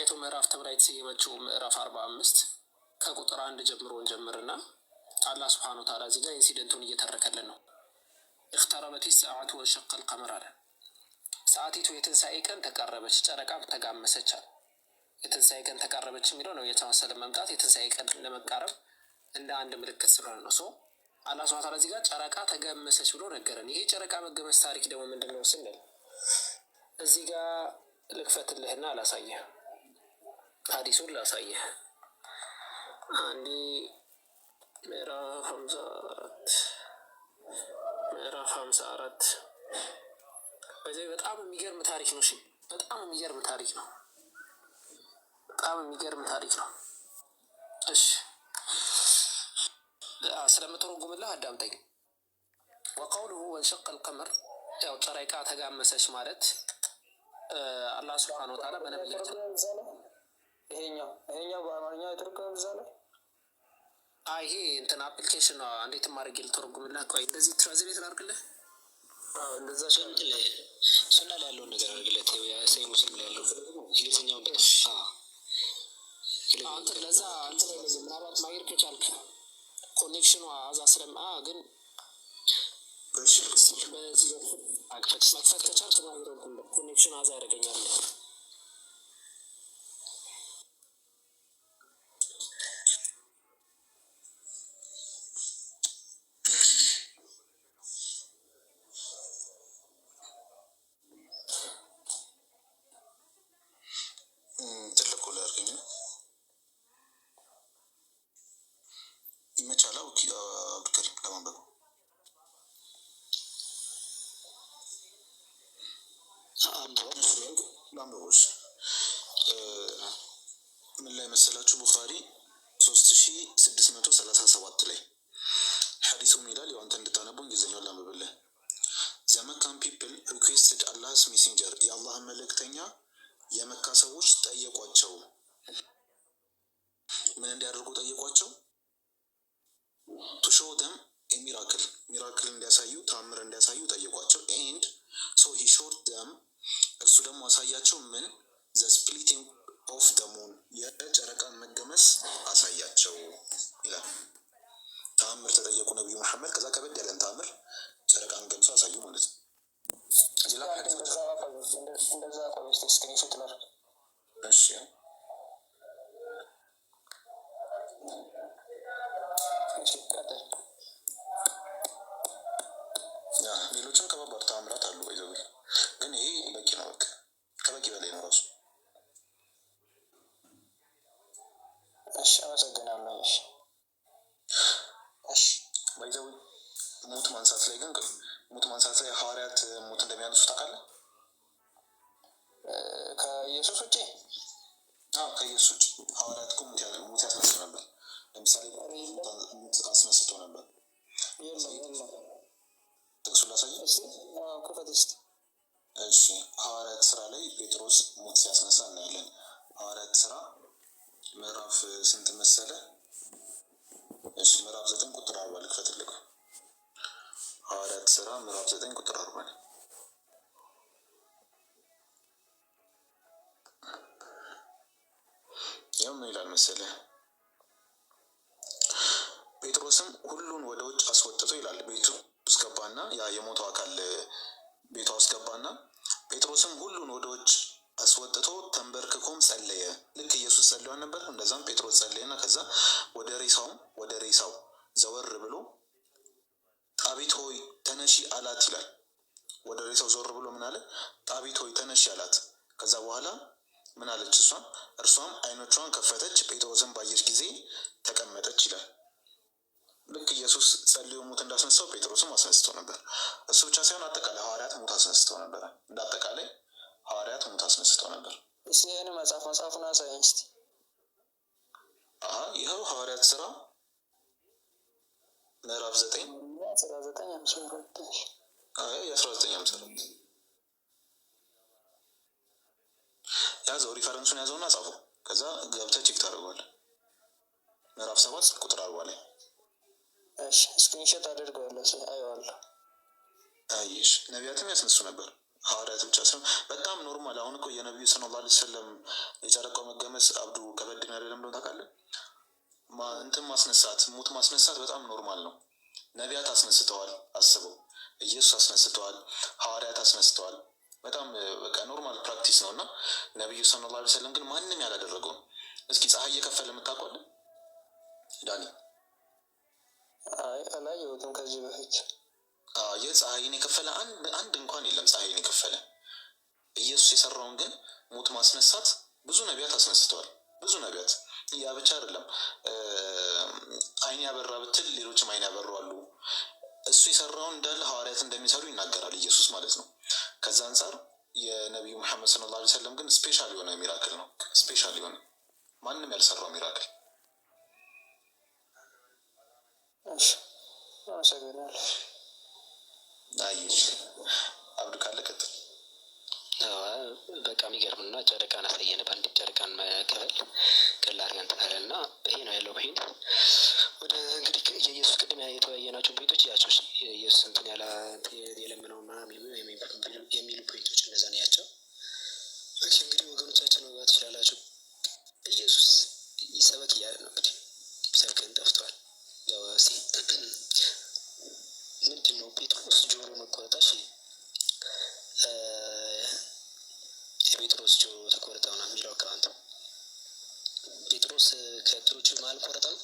ትንሣኤቱ ምዕራፍ ተብላ የተሰየመችው ምዕራፍ 45 ከቁጥር 1 ጀምሮ እንጀምርና አላህ ሱብሓነሁ ወተዓላ እዚህ ጋር ኢንሲደንቱን እየተረከልን ነው። እክተረበት ሰዓቱ ወንሸቀል ቀመር አለ። ሰዓቲቱ የትንሣኤ ቀን ተቃረበች፣ ጨረቃም ተጋመሰች አለ። የትንሣኤ ቀን ተቃረበች የሚለው ነው የተመሰለ መምጣት የትንሣኤ ቀን ለመቃረብ እንደ አንድ ምልክት ስለሆነ ነው። አላህ ሱብሓነሁ ወተዓላ እዚህ ጋር ጨረቃ ተገመሰች ብሎ ነገረን። ይሄ ጨረቃ መገመስ ታሪክ ደግሞ ምንድን ነው ስንል እዚህ ጋር ልክፈትልህና አላሳየህ፣ ሀዲሱን ላሳየህ። አንዴ ምዕራፍ 54 በዚህ በጣም የሚገርም ታሪክ ነው። እሺ በጣም የሚገርም ታሪክ ነው። በጣም የሚገርም ታሪክ ነው። እሺ ስለምትረጉምልህ አዳምጠኝ። ወቀውሉሁ ወንሸቀል ቀመር፣ ያው ጨረቃ ተጋመሰች ማለት አላህ ሱብሓነሁ ወተዓላ በነብያችን ይሄኛው በአማርኛ የተረጎመ እዛ ላይ ይሄ እንትን አፕሊኬሽን ነው። እንዴት ማድረግ ልተረጉምልህ? ቆይ እንደዚህ ትራንስሌት ላድርግልህ። እንደዛ ሱና ላይ ያለውን ነገር አድርግለት። ሰይ ሙስሊም ላይ ያለው እንግሊዝኛውን አንተ ለዛ ምናልባት ማየር ከቻልክ ኮኔክሽኑ አዛ ስለማ ግን መክፈት ከቻልክ ኮኔክሽኑ አዛ ያደርገኛል። ምን ላይ መሰላችሁ? ቡኻሪ 3637 ላይ ሐዲሱ ይላል። ያው አንተ እንድታነቡ እንግሊዝኛውን ላንብብልህ። ዘ መካን ፒፕል ሪኩዌስትድ አላህስ ሜሴንጀር፣ የአላህን መልእክተኛ የመካ ሰዎች ጠየቋቸው። ምን እንዲያደርጉ ጠየቋቸው? ቱ ሾው ደም ሚራክል እንዲያሳዩ፣ ታምር እንዲያሳዩ ጠየቋቸው። ኤንድ ሶ ሂ ሾውድ ደም፣ እሱ ደግሞ አሳያቸው። ምን? ዘ ስፕሊቲንግ ኦፍ ደ ሙን፣ የጨረቃን መገመስ አሳያቸው ይላል። ተአምር ተጠየቁ ነቢዩ መሐመድ። ከዛ ከበድ ያለን ተአምር ጨረቃን ገምሶ አሳዩ ማለት ነው። እንደዛ ቆይስ ስክሪንሾት ነው። እሺ ሌሎችም ከባባድ ተአምራት አሉ። ይዘው ግን ይሄ በቂ ነው። በቃ ከበቂ በላይ ነው ራሱ። እሺ አመሰግናለሁ። እሺ ባይዘው ሙት ማንሳት ላይ ግን ሙት ማንሳት ላይ ሐዋርያት ሙት እንደሚያነሱ ታውቃለህ? ከኢየሱስ ውጪ ከኢየሱስ ውጪ ሐዋርያት እኮ ሙት ያስነሱ ነበር። ለምሳሌ ሙት አስነስተው ነበር። ጥቅሱ ላሳይ። ክፈት እስኪ። እሺ ሐዋርያት ስራ ላይ ጴጥሮስ ሙት ሲያስነሳ እናያለን። ሐዋርያት ስራ ምዕራፍ ስንት መሰለ? እሺ ምዕራፍ 9 ቁጥር 40 ልክፈትልህ። ሐዋርያት ስራ ምዕራፍ 9 ቁጥር 40 ነው። ያው ምን ይላል መሰለህ? ጴጥሮስም ሁሉን ወደ ውጭ አስወጥቶ ይላል። ቤቱ ውስጥ ገባና ያ የሞተው አካል ቤቷ ውስጥ ገባና ጴጥሮስም ሁሉን ወደ ውጭ አስወጥቶ ተንበርክኮም ጸለየ። ልክ ኢየሱስ ጸልዮ ነበር፣ እንደዛም ጴጥሮስ ጸለየና ከዛ ወደ ሬሳው ዘወር ብሎ ጣቢት ሆይ ተነሺ አላት ይላል። ወደ ሬሳው ዘወር ብሎ ምን አለ? ጣቢት ሆይ ተነሺ አላት። ከዛ በኋላ ምን አለች? እርሷም አይኖቿን ከፈተች፣ ጴጥሮስን ባየች ጊዜ ተቀመጠች ይላል። ልክ ኢየሱስ ጸልዮ ሙት እንዳስነሳው ጴጥሮስም አስነስቶ ነበር። እሱ ብቻ ሳይሆን አጠቃላይ ሐዋርያት ሙት አስነስተው ነበር። እንዳጠቃላይ ሐዋርያት ሙት አስነስተው ነበር። እስቲ ይሄን መጽሐፉን አሳየኝ እስቲ። ይኸው ሐዋርያት ስራ ምዕራፍ 9 1954 ያዘው። ሪፈረንሱን ያዘውና ጻፈው። ከዛ ገብተህ ቼክ ታደርገዋለህ። ምዕራፍ 7 ቁጥር 40 ላይ እሺ ስክሪንሾት አድርገዋለሁ። አየዋለሁ። አይሽ ነቢያትም ያስነሱ ነበር። ሐዋርያት ብቻ ሳይሆን በጣም ኖርማል። አሁን እኮ የነቢዩ ሰለላሁ ዐለይሂ ወሰለም የጨረቃው መገመስ አብዱ ከበድ ያለ ለምዶ ታውቃለህ? እንትን ማስነሳት ሙት ማስነሳት በጣም ኖርማል ነው። ነቢያት አስነስተዋል፣ አስበው፣ ኢየሱስ አስነስተዋል፣ ሐዋርያት አስነስተዋል። በጣም በቃ ኖርማል ፕራክቲስ ነው እና ነቢዩ ሰለላሁ ዐለይሂ ወሰለም ግን ማንም ያላደረገው። እስኪ ፀሐይ እየከፈለ የምታውቀዋለህ ዳኒ? አይ አላየሁትም ከዚህ በፊት። የፀሐይን የከፈለ አንድ እንኳን የለም። ፀሐይን የከፈለ ኢየሱስ የሰራውን ግን ሙት ማስነሳት ብዙ ነቢያት አስነስተዋል። ብዙ ነቢያት። ያ ብቻ አይደለም። አይን ያበራ ብትል ሌሎችም አይን ያበሩ አሉ። እሱ የሰራውን እንዳለ ሐዋርያት እንደሚሰሩ ይናገራል ኢየሱስ ማለት ነው። ከዛ አንጻር የነቢዩ መሐመድ ሰለላሁ ዐለይሂ ወሰለም ግን ስፔሻል የሆነ ሚራክል ነው። ስፔሻል የሆነ ማንም ያልሰራው ሚራክል። አመሰግናለሁ። አብዱ ካለ ቀጥል። በቃ የሚገርም እና ጨረቃን አሳየን። በአንድ ጨረቃን መከፈል ቀላል አድርገን ተፈለ እና ይሄ ነው ያለው ፖይንት። ወደ እንግዲህ የኢየሱስ ቅድም የተወያየናቸው ፖይንቶች ያቸው የኢየሱስ እንትን ያላ የለምነው የሚሉ ፖይንቶች እነዛ ነው ያቸው። እንግዲህ ወገኖቻችን መግባት ትችላላችሁ። ኢየሱስ ይሰበክ እያለ ነው እንግዲህ ቢሰብክን ጠፍተዋል። ያው ምንድን ነው ጴጥሮስ ጆሮ መቆረጣሽ የጴጥሮስ ጆሮ ተቆርጠው ነው የሚለው አካውንት። ጴጥሮስ ከእግሮቹ መሀል ቆረጠ ነው።